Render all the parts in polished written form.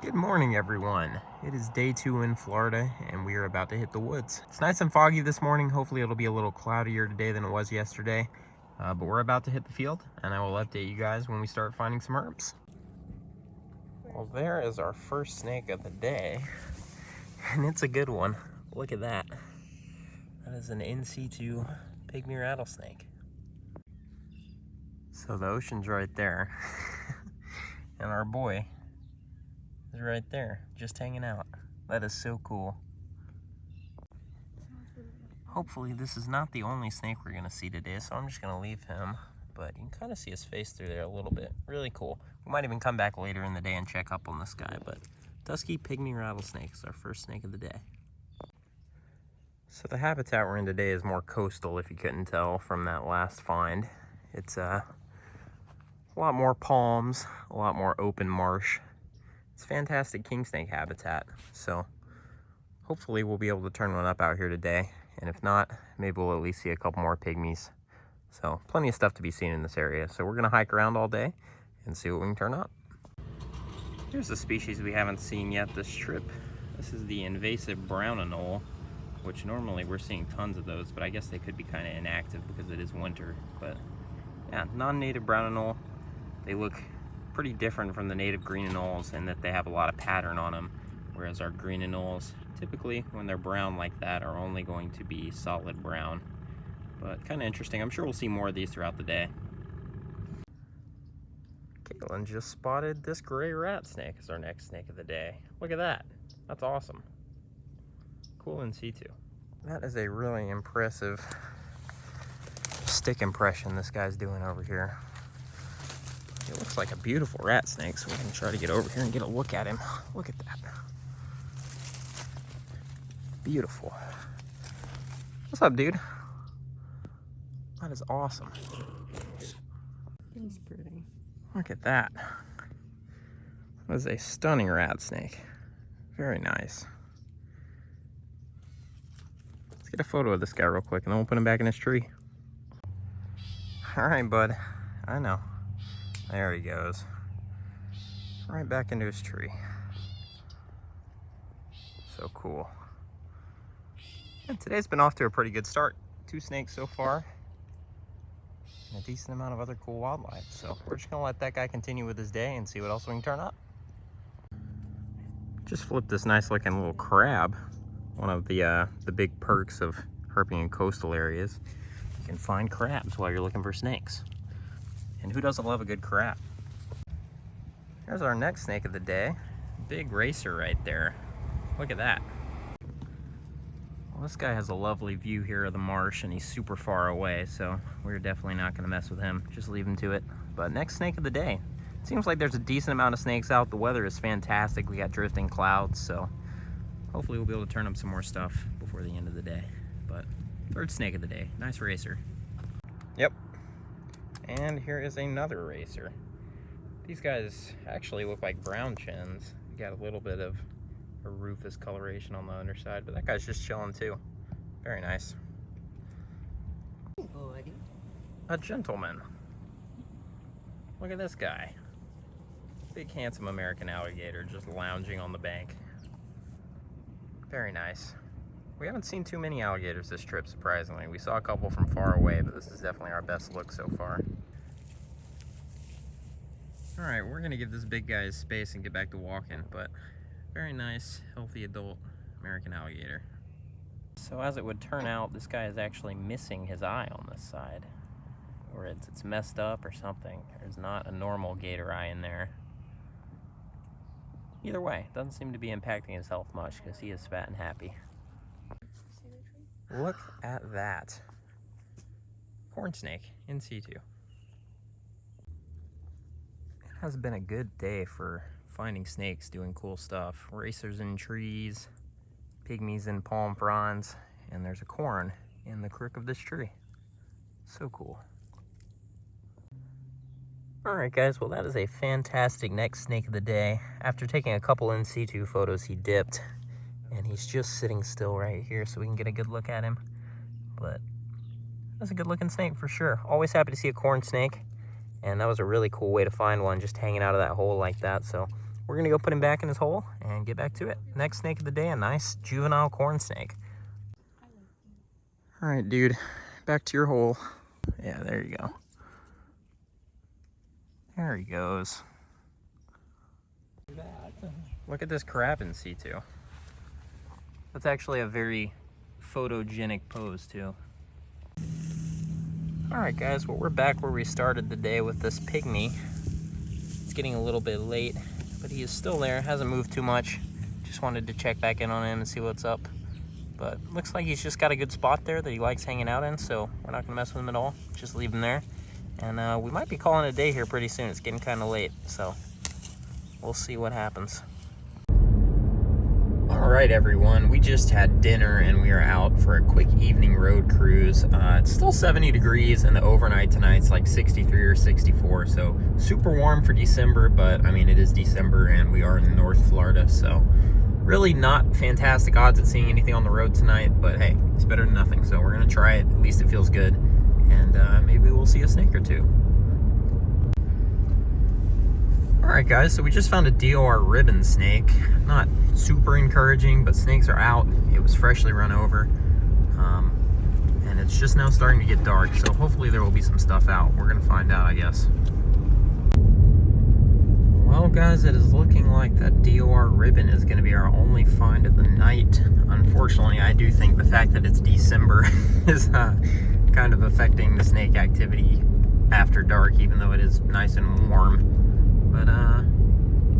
Good morning, everyone. It is day 2 in Florida, and we are about to hit the woods. It's nice and foggy this morning. Hopefully it'll be a little cloudier today than it was yesterday. But we're about to hit the field, and I will update you guys when we start finding some herbs. Well, there is our first snake of the day, and it's a good one. Look at that. That is an in situ pygmy rattlesnake. So the ocean's right there, and our boy is right there, just hanging out. That is so cool. Hopefully this is not the only snake we're gonna see today, so I'm just gonna leave him, but you can kind of see his face through there a little bit. Really cool. We might even come back later in the day and check up on this guy, but dusky pygmy rattlesnake is our first snake of the day. So the habitat we're in today is more coastal, if you couldn't tell from that last find. It's a lot more palms, a lot more open marsh. It's fantastic king snake habitat, so hopefully we'll be able to turn one up out here today. And if not, maybe we'll at least see a couple more pygmies. So plenty of stuff to be seen in this area. So we're gonna hike around all day and see what we can turn up. Here's a species we haven't seen yet this trip. This is the invasive brown anole, which normally we're seeing tons of those, but I guess they could be kind of inactive because it is winter. But yeah, non-native brown anole. They look pretty different from the native green anoles in that they have a lot of pattern on them, whereas our green anoles, typically when they're brown like that, are only going to be solid brown. But kind of interesting. I'm sure we'll see more of these throughout the day. Caitlin just spotted this gray rat snake as our next snake of the day. Look at that. That's awesome. Cool in situ. That is a really impressive stick impression this guy's doing over here. It looks like a beautiful rat snake, so we're gonna try to get over here and get a look at him. Look at that. Beautiful. What's up, dude? That is awesome. He's pretty. Look at that. That is a stunning rat snake. Very nice. Let's get a photo of this guy real quick and then we'll put him back in his tree. All right, bud. I know. There he goes. Right back into his tree. So cool. And today's been off to a pretty good start. 2 snakes so far. And a decent amount of other cool wildlife. So we're just gonna let that guy continue with his day and see what else we can turn up. Just flipped this nice looking little crab. One of the big perks of herping in coastal areas. You can find crabs while you're looking for snakes. And who doesn't love a good crab? Here's our next snake of the day. Big racer right there. Look at that. Well, this guy has a lovely view here of the marsh and he's super far away, so we're definitely not gonna mess with him. Just leave him to it. But next snake of the day. It seems like there's a decent amount of snakes out. The weather is fantastic. We got drifting clouds, so hopefully we'll be able to turn up some more stuff before the end of the day. But third snake of the day. Nice racer. Yep. And here is another racer. These guys actually look like brown chins. You got a little bit of a rufous coloration on the underside, but that guy's just chilling too. Very nice. A gentleman. Look at this guy. Big handsome American alligator just lounging on the bank. Very nice. We haven't seen too many alligators this trip, surprisingly. We saw a couple from far away, but this is definitely our best look so far. All right, we're gonna give this big guy his space and get back to walking, but very nice, healthy adult American alligator. So as it would turn out, this guy is actually missing his eye on this side. Or it's messed up or something. There's not a normal gator eye in there. Either way, doesn't seem to be impacting his health much because he is fat and happy. Look at that. Corn snake in situ. It has been a good day for finding snakes doing cool stuff. Racers in trees, pygmies in palm fronds, and there's a corn in the crook of this tree. So cool. Alright guys, well that is a fantastic next snake of the day. After taking a couple in situ photos, he dipped. And he's just sitting still right here so we can get a good look at him. But that's a good looking snake for sure. Always happy to see a corn snake. And that was a really cool way to find one, just hanging out of that hole like that. So we're gonna go put him back in his hole and get back to it. Next snake of the day, a nice juvenile corn snake. All right, dude, back to your hole. Yeah, there you go. There he goes. Look at this crab in situ. That's actually a very photogenic pose too. All right, guys, well, we're back where we started the day with this pygmy. It's getting a little bit late, but he is still there, hasn't moved too much. Just wanted to check back in on him and see what's up. But looks like he's just got a good spot there that he likes hanging out in, so we're not gonna mess with him at all. Just leave him there. And we might be calling it a day here pretty soon. It's getting kind of late, so we'll see what happens. All right, everyone, we just had dinner and we are out for a quick evening road cruise. It's still 70 degrees and the overnight tonight's like 63 or 64, so super warm for December, but I mean, it is December and we are in North Florida, so really not fantastic odds at seeing anything on the road tonight, but hey, it's better than nothing, so we're gonna try it. At least it feels good, and maybe we'll see a snake or two. All right, guys, so we just found a DOR ribbon snake. Not super encouraging, but snakes are out. It was freshly run over, and it's just now starting to get dark, so hopefully there will be some stuff out. We're gonna find out, I guess. Well, guys, it is looking like that DOR ribbon is gonna be our only find of the night. Unfortunately, I do think the fact that it's December is kind of affecting the snake activity after dark, even though it is nice and warm. But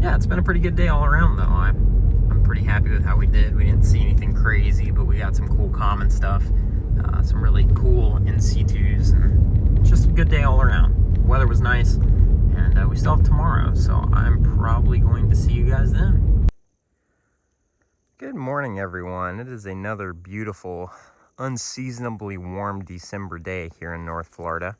yeah, it's been a pretty good day all around, though. I'm pretty happy with how we did. We didn't see anything crazy, but we got some cool common stuff, some really cool in situs, and just a good day all around. The weather was nice, and we still have tomorrow, so I'm probably going to see you guys then. Good morning, everyone. It is another beautiful, unseasonably warm December day here in North Florida.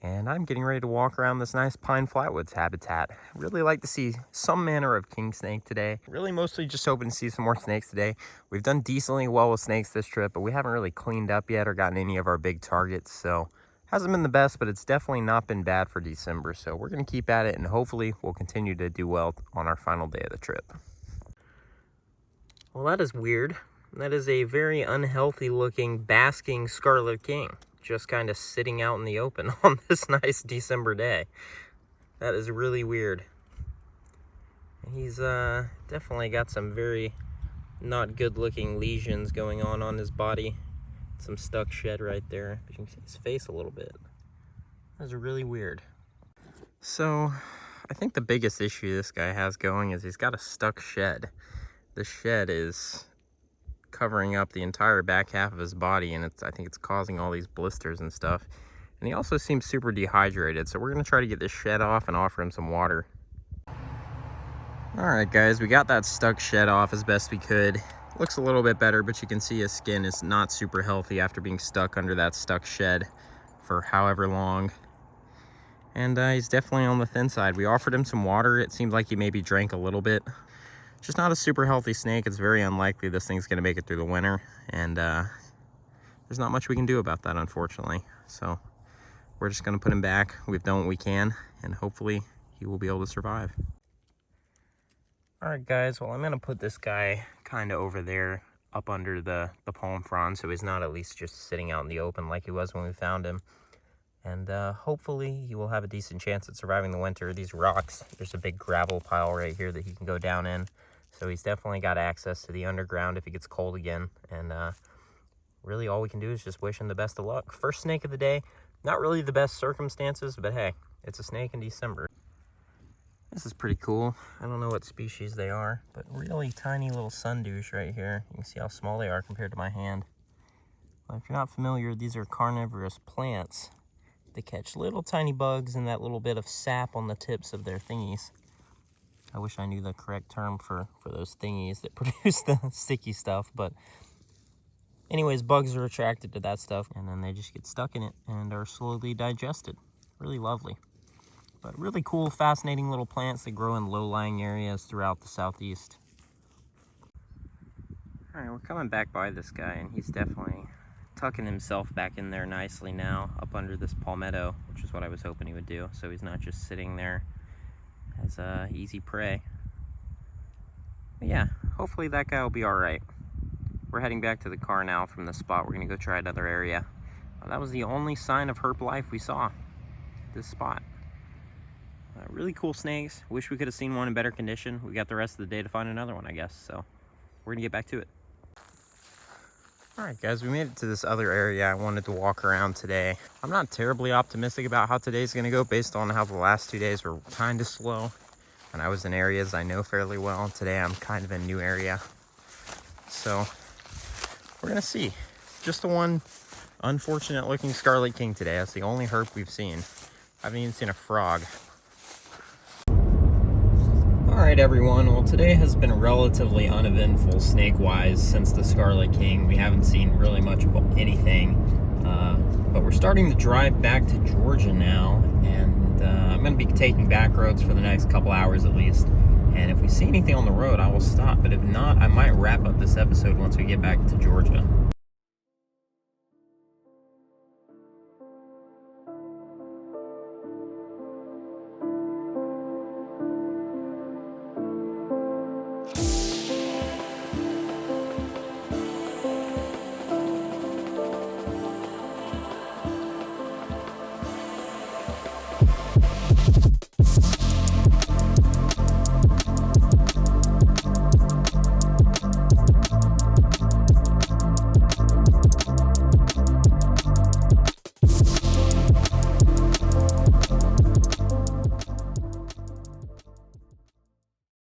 And I'm getting ready to walk around this nice pine flatwoods habitat. Really like to see some manner of king snake today. Really mostly just hoping to see some more snakes today. We've done decently well with snakes this trip, but we haven't really cleaned up yet or gotten any of our big targets. So hasn't been the best, but it's definitely not been bad for December. So we're gonna keep at it and hopefully we'll continue to do well on our final day of the trip. Well, that is weird. That is a very unhealthy looking basking Scarlet King, just kind of sitting out in the open on this nice December day. That is really weird. He's definitely got some very not good looking lesions going on his body. Some stuck shed right there. But you can see his face a little bit. That's really weird. So I think the biggest issue this guy has going is he's got a stuck shed. The shed is covering up the entire back half of his body, and I think it's causing all these blisters and stuff. And he also seems super dehydrated, so we're gonna try to get this shed off and offer him some water. All right, guys, we got that stuck shed off as best we could. Looks a little bit better, but you can see his skin is not super healthy after being stuck under that stuck shed for however long. And he's definitely on the thin side. We offered him some water. It seemed like he maybe drank a little bit. Just not a super healthy snake. It's very unlikely this thing's gonna make it through the winter, and there's not much we can do about that, unfortunately. So we're just gonna put him back. We've done what we can, and hopefully he will be able to survive. All right, guys, well, I'm gonna put this guy kind of over there up under the palm frond, so he's not at least just sitting out in the open like he was when we found him. And hopefully he will have a decent chance at surviving the winter. These rocks, there's a big gravel pile right here that he can go down in. So he's definitely got access to the underground if it gets cold again. And really all we can do is just wish him the best of luck. First snake of the day. Not really the best circumstances, but hey, it's a snake in December. This is pretty cool. I don't know what species they are, but really tiny little sundouche right here. You can see how small they are compared to my hand. Well, if you're not familiar, these are carnivorous plants. They catch little tiny bugs and that little bit of sap on the tips of their thingies. I wish I knew the correct term for those thingies that produce the sticky stuff, but anyways, bugs are attracted to that stuff, and then they just get stuck in it and are slowly digested. Really lovely. But really cool, fascinating little plants that grow in low-lying areas throughout the southeast. All right, we're coming back by this guy, and he's definitely tucking himself back in there nicely now, up under this palmetto, which is what I was hoping he would do, so he's not just sitting there as easy prey. But yeah, hopefully that guy will be all right. We're heading back to the car now from the spot. We're gonna go try another area. That was the only sign of herp life we saw, this spot. Really cool snakes. Wish we could have seen one in better condition. We got the rest of the day to find another one, I guess. So we're gonna get back to it. All right, guys, we made it to this other area I wanted to walk around today. I'm not terribly optimistic about how today's gonna go based on how the last 2 days were kind of slow. And I was in areas I know fairly well. Today I'm kind of in a new area. So we're gonna see. Just the one unfortunate looking Scarlet King today. That's the only herp we've seen. I haven't even seen a frog. All right, everyone. Well, today has been relatively uneventful snake-wise since the Scarlet King. We haven't seen really much of anything, but we're starting to drive back to Georgia now, and I'm going to be taking back roads for the next couple hours at least. And if we see anything on the road, I will stop. But if not, I might wrap up this episode once we get back to Georgia.